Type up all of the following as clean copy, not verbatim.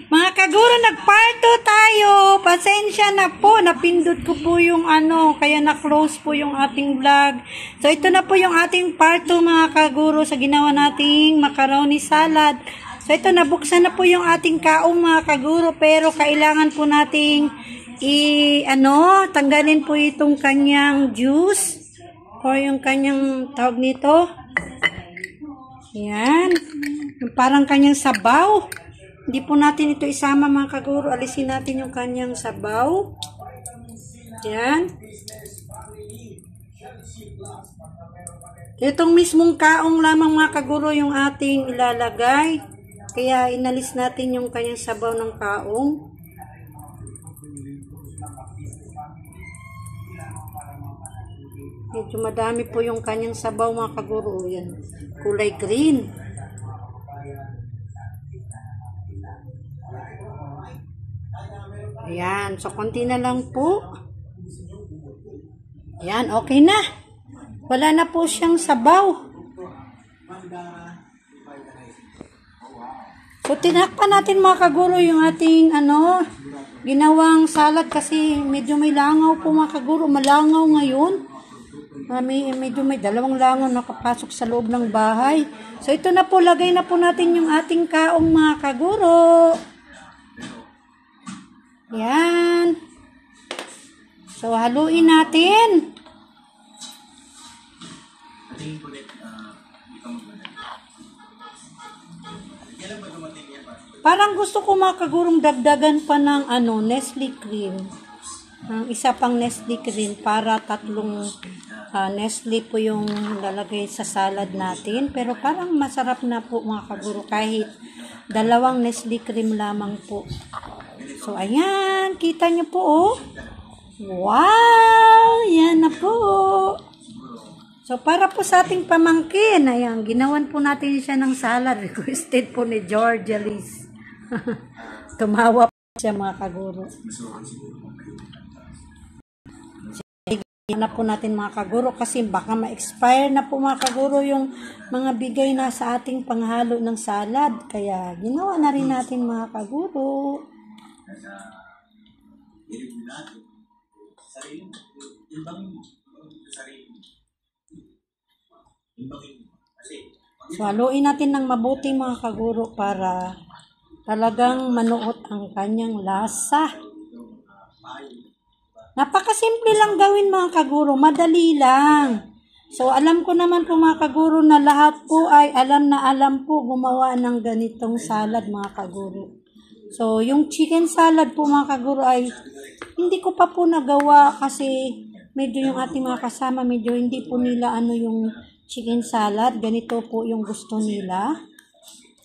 Mga kaguro, nagparto tayo. Pasensya na po. Napindot ko po yung kaya na-close po yung ating vlog. So, ito na po yung ating parto mga kaguro sa ginawa nating macaroni salad. So, ito, nabuksan na po yung ating kaong mga kaguro. Pero, kailangan po nating tanggalin po itong kanyang juice. O yung kanyang tawag nito. Yan. Parang kanyang sabaw. Hindi po natin ito isama mga kaguro. Alisin natin yung kanyang sabaw. Yan. Itong mismong kaong lamang mga kaguro yung ating ilalagay. Kaya inalis natin yung kanyang sabaw ng kaong. Medyo madami po yung kanyang sabaw mga kaguro. Yan. Kulay green. Ayan. So, konti na lang po. Ayan. Okay na. Wala na po siyang sabaw. So, tinakpan natin mga kaguro yung ating ginawang salad kasi medyo may langaw po mga kaguro. Malangaw ngayon. Medyo may dalawang langaw nakapasok sa loob ng bahay. So, ito na po. Lagay na po natin yung ating kaong mga kaguro. Yan. So, haluin natin. Parang gusto ko mga kagurong dagdagan pa ng Nestle cream. Isa pang Nestle cream para tatlong Nestle po yung lalagay sa salad natin. Pero parang masarap na po mga kaguro kahit dalawang Nestle cream lamang po. So, ayan. Kita nyo po, oh. Wow! Yan na po. So, para po sa ating pamangkin, ayan, ginawan po natin siya ng salad. Requested po ni Georgia Liz. Tumawa po siya mga kaguro. Na po natin mga kaguro kasi baka ma-expire na po mga kaguro yung mga bigay na sa ating panghalo ng salad. Kaya, ginawa na rin natin mga kaguro. So, haluin natin ng mabuti mga kaguro para talagang manuot ang kanyang lasa. Napakasimple lang gawin mga kaguro, madali lang. So, alam ko naman po mga kaguro na lahat po ay alam na alam po gumawa ng ganitong salad mga kaguro. So, yung chicken salad po mga kaguro ay hindi ko pa po nagawa kasi medyo yung ating mga kasama, medyo hindi po nila yung chicken salad. Ganito po yung gusto nila.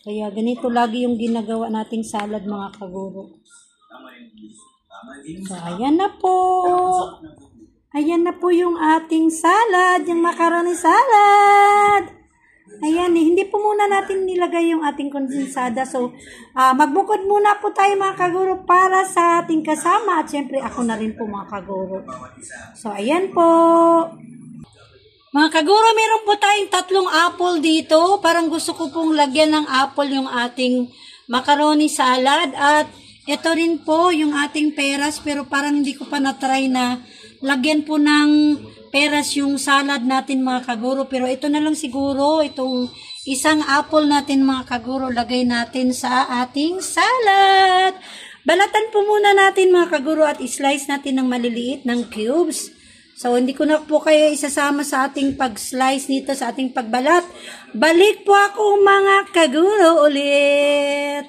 Kaya ganito lagi yung ginagawa nating salad mga kaguro. So, ayan na po. Ayan na po yung ating salad, yung macaroni salad. Ayan hindi po muna natin nilagay yung ating kondensada. So, magbukod muna po tayo mga kaguro para sa ating kasama. At syempre, ako na rin po mga kaguro. So, ayan po. Mga kaguro, meron po tayong 3 apple dito. Parang gusto ko pong lagyan ng apple yung ating macaroni salad. At ito rin po yung ating peras. Pero parang hindi ko pa na-try na lagyan po ng peras yung salad natin mga kaguro. Pero ito na lang siguro, itong isang apple natin mga kaguro, lagay natin sa ating salad. Balatan po muna natin mga kaguro at islice natin ng maliliit ng cubes. So, hindi ko na po kayo isasama sa ating pag-slice nito, sa ating pagbalat. Balik po ako mga kaguro ulit.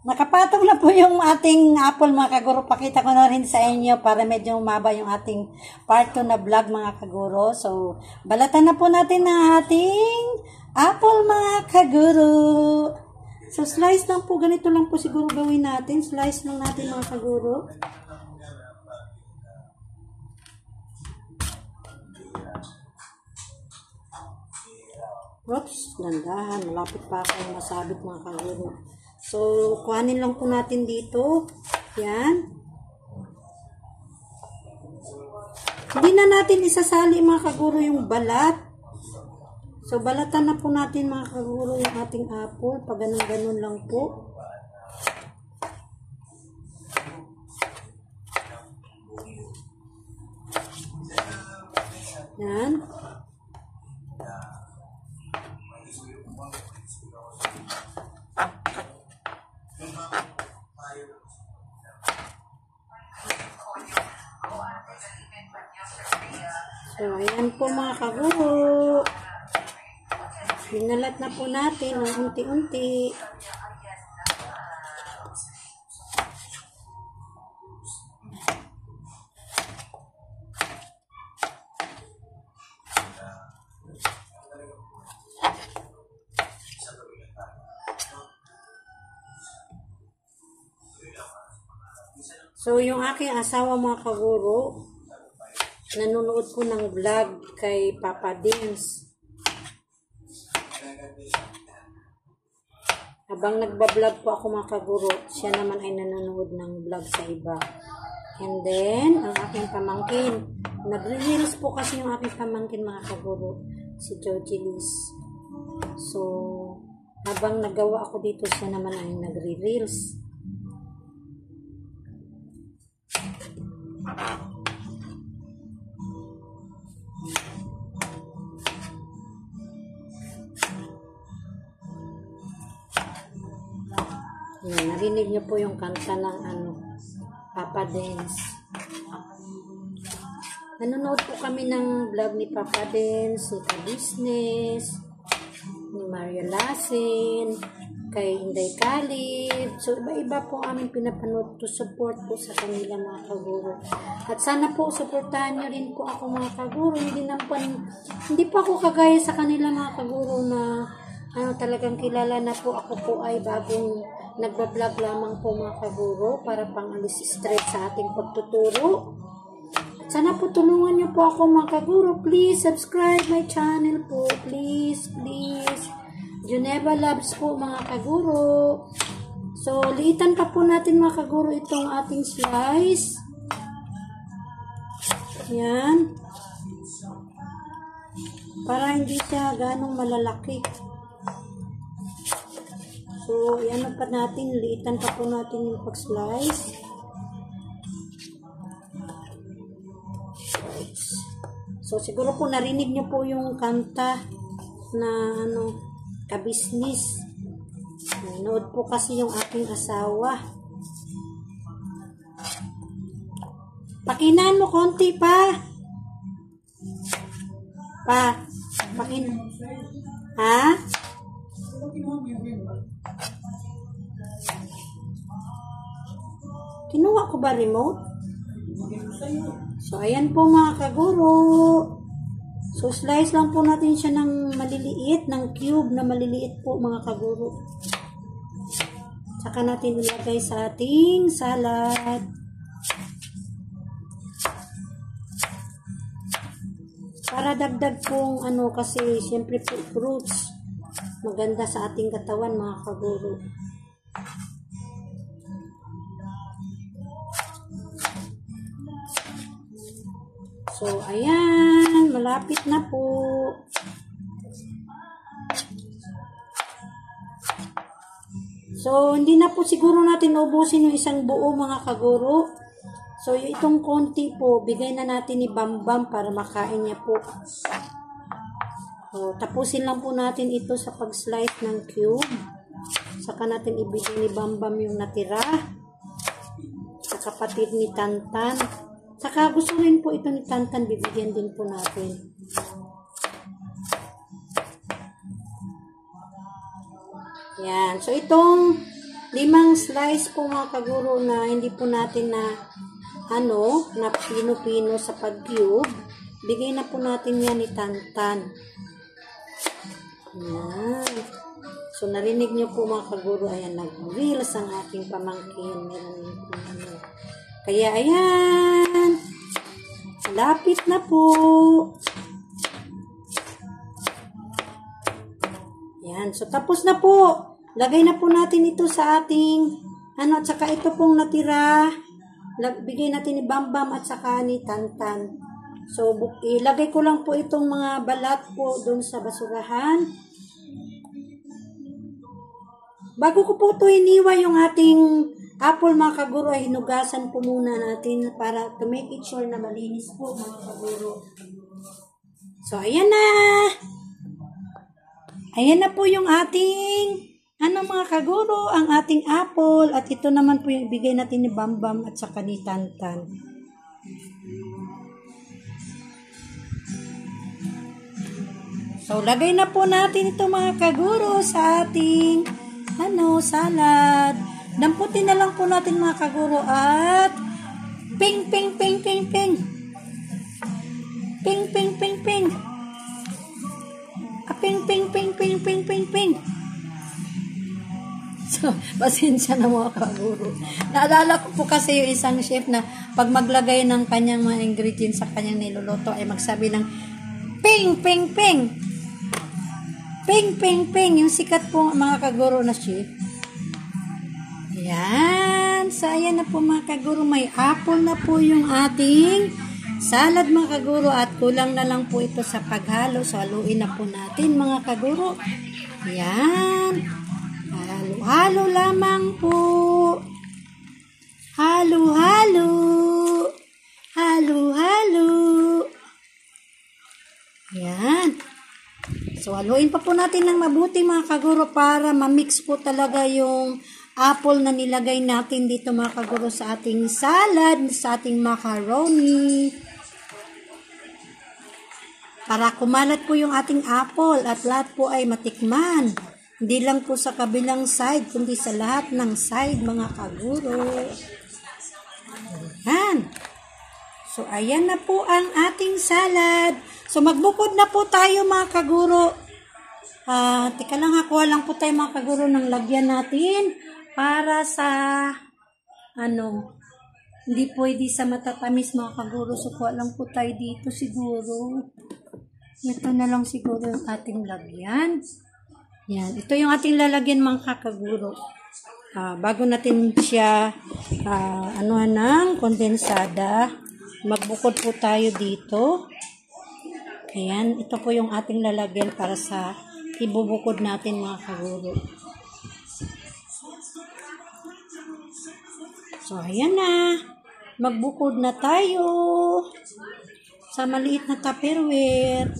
Nakapatong na po yung ating apple mga kaguro. Pakita ko na rin sa inyo para medyo umaba yung ating part 2 na vlog mga kaguro. So, balatan na po natin ang ating apple mga kaguro. So, slice lang po. Ganito lang po siguro gawin natin. Slice lang natin mga kaguro. Oops, dandahan. Malapit pa ako masabit mga kaguro. So, kuhanin lang po natin dito. Yan. Hindi na natin isasali mga kaguro yung balat. So, balatan na po natin mga kaguro yung ating apple. Pag ganun-ganun lang po. Yan. So, ayan po mga kaguro. Binalat na po natin ng unti-unti. So, yung aking asawa mga kaguro, nanonood po ng vlog kay Papa Dins. Habang nagbablog po ako mga kaguro, siya naman ay nanonood ng vlog sa iba. And then, ang aking pamangkin. Nagre-reels po kasi yung aking pamangkin mga kaguro, si Joji Liz. So, habang nagawa ako dito, siya naman ay nagre-reels. Yan, narinig niyo po yung kanta ng Papa Dance. Nanonood po kami ng vlog ni Papa Dance, ni Ka-Business, ni Mario Lasin, kay Inday Kalib. So, iba-iba po aming pinapanood to support po sa kanila mga kaguro. At sana po, supportahan nyo rin po ako mga kaguro. Hindi po ako kagaya sa kanila mga kaguro na talagang kilala na po. Ako po ay bagong nagbablog lamang po mga kaguro para pang-alis stress sa ating pagtuturo. At sana po tulungan nyo po ako mga kaguro. Please subscribe my channel po. Please, please. Juneva Loves po mga kaguro. So, liitan pa po natin mga kaguro itong ating slice. Yan. Para hindi siya ganong malalaki. So, yan pa natin. Liitan pa po natin yung pag-slice. So, siguro po narinig nyo po yung kanta na Ka-Business. Nanood po kasi yung aking asawa. Pakinan mo konti pa. Ha? Kinuha ko ba remote? So, ayan po mga kaguro. So, slice lang po natin siya ng maliliit, ng cube na maliliit po mga kaguro. Saka natin ilagay sa ating salad. Para dagdag pong kasi siyempre po fruits. Maganda sa ating katawan mga kaguro. So, ayan. Malapit na po. So, hindi na po siguro natin ubusin yung isang buo mga kaguro. So, itong konti po, bigay na natin ni Bambam para makain niya po. So, tapusin lang po natin ito sa pag-slice ng cube. Saka natin ibigay ni Bambam yung natira. Sa kapatid ni Tantan. Saka gusto rin po ito ni Tantan, bibigyan din po natin. Yan. So, itong 5 slice po mga kaguro na hindi po natin na pino-pino sa pag-cube, bigay na po natin yan ni Tantan. Yan. So, narinig nyo po mga kaguro, ayan, nag-reels ang aking pamangkin. Kaya, ayan. Lapit na po. Yan. So, tapos na po. Lagay na po natin ito sa ating, at saka ito pong natira. Bigay natin ni Bambam at saka ni Tantan. So, ilagay ko lang po itong mga balat po doon sa basurahan. Bago ko po ito iniwa yung ating apple mga kaguro, ay hinugasan po muna natin para to make it sure na malinis po mga kaguro. So, ayan na. Ayan na po yung ating mga kaguro, ang ating apple. At ito naman po yung ibigay natin ni Bambam at saka ni Tantan. So, lagay na po natin ito mga kaguro sa ating salad. Damputin na lang po natin mga kaguro at ping, ping, ping, ping, ping. Ping, ping, ping, ping. Ping, ping, ping, ping, ping, ping, ping. So, pasensya na mga kaguro. Naalala ko po kasi yung isang chef na pag maglagay ng kanyang mga ingredients sa kanyang niluluto ay magsabi ng ping, ping, ping. Ping, ping, ping. Yung sikat po mga kaguro na chef. Ayan. So, ayan na po mga kaguro. May apple na po yung ating salad mga kaguro. At kulang na lang po ito sa paghalo. So, haluin na po natin mga kaguro. Ayan. Halo-halo lamang po. Halo-halo. Halo-halo. Ayan. So, haluin pa po natin ng mabuti mga kaguro para ma-mix po talaga yung apple na nilagay natin dito mga kaguro sa ating salad, sa ating macaroni. Para kumalat po yung ating apple at lahat po ay matikman. Hindi lang po sa kabilang side, kundi sa lahat ng side mga kaguro. Ayan. So, ayan na po ang ating salad. So, magbukod na po tayo mga kaguro. Teka lang, hakuha lang po tayo mga kaguro ng lagyan natin para sa, hindi pwede sa matatamis mga kaguro. So, kuha lang po tayo dito siguro. Ito na lang siguro yung ating lagyan. Yan. Ito yung ating lalagyan mga kaguro. Bago natin siya, ng kondensada, magbukod po tayo dito. Ayan, ito po yung ating lalagyan para sa ibubukod natin mga kaguro. So, ayan na. Magbukod na tayo sa maliit na tupperware.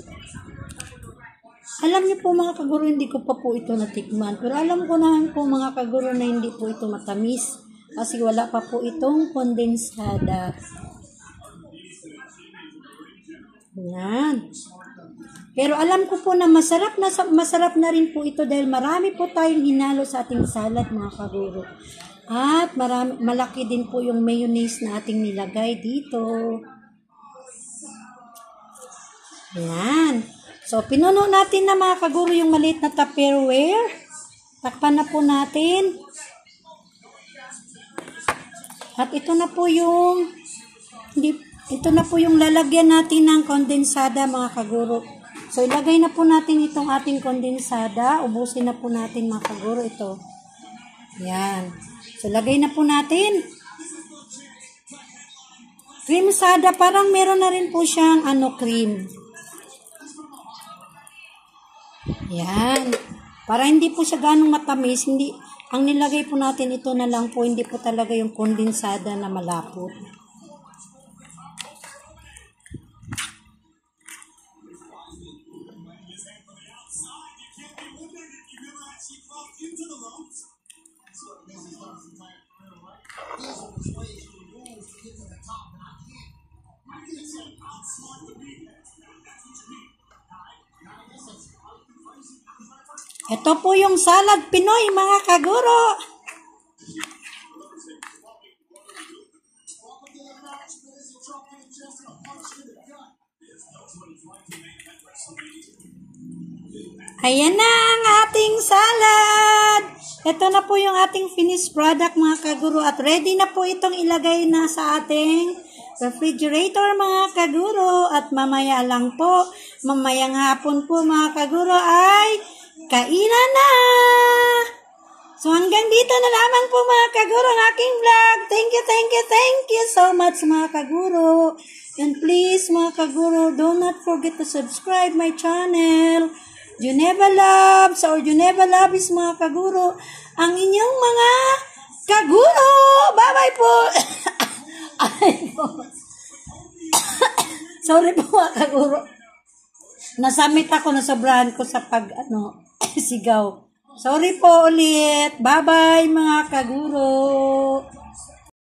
Alam niyo po mga kaguro, hindi ko pa po ito natikman. Pero alam ko naman po mga kaguro na hindi po ito matamis. Kasi wala pa po itong kondensada. Yan. Pero alam ko po na masarap na rin po ito dahil marami po tayong hinalo sa ating salad mga kaguro. At malaki din po yung mayonnaise na ating nilagay dito. Yan. So, pinuno natin na mga kaguro yung maliit na tupperware. Takpan na po natin. At ito na po yung lalagyan natin ng kondensada mga kaguro. So, ilagay na po natin itong ating kondensada. Ubusin na po natin mga kaguro ito. Yan. So, lagay na po natin. Cream sada, parang meron na rin po siyang cream. Yan. Para hindi po siya ganong matamis, ang nilagay po natin ito na lang po, hindi po talaga yung kondensada na malapot. Ito po yung salad Pinoy mga kaguro. Ayan na ang ating salad. Ito na po yung ating finished product mga kaguro at ready na po itong ilagay na sa ating refrigerator mga kaguro at mamaya lang po, mamayang hapon po mga kaguro ay kainan na! So hanggang dito na lamang po mga kaguro ang aking vlog. Thank you so much mga kaguro. And please mga kaguro, do not forget to subscribe my channel. Juneva Loves or Juneva Loves mga kaguro. Ang inyong mga kaguro. Bye-bye po. Sorry po mga kaguro. Nasamit ako, nasobrahan ko sa sigaw. Sorry po ulit. Bye-bye mga kaguro.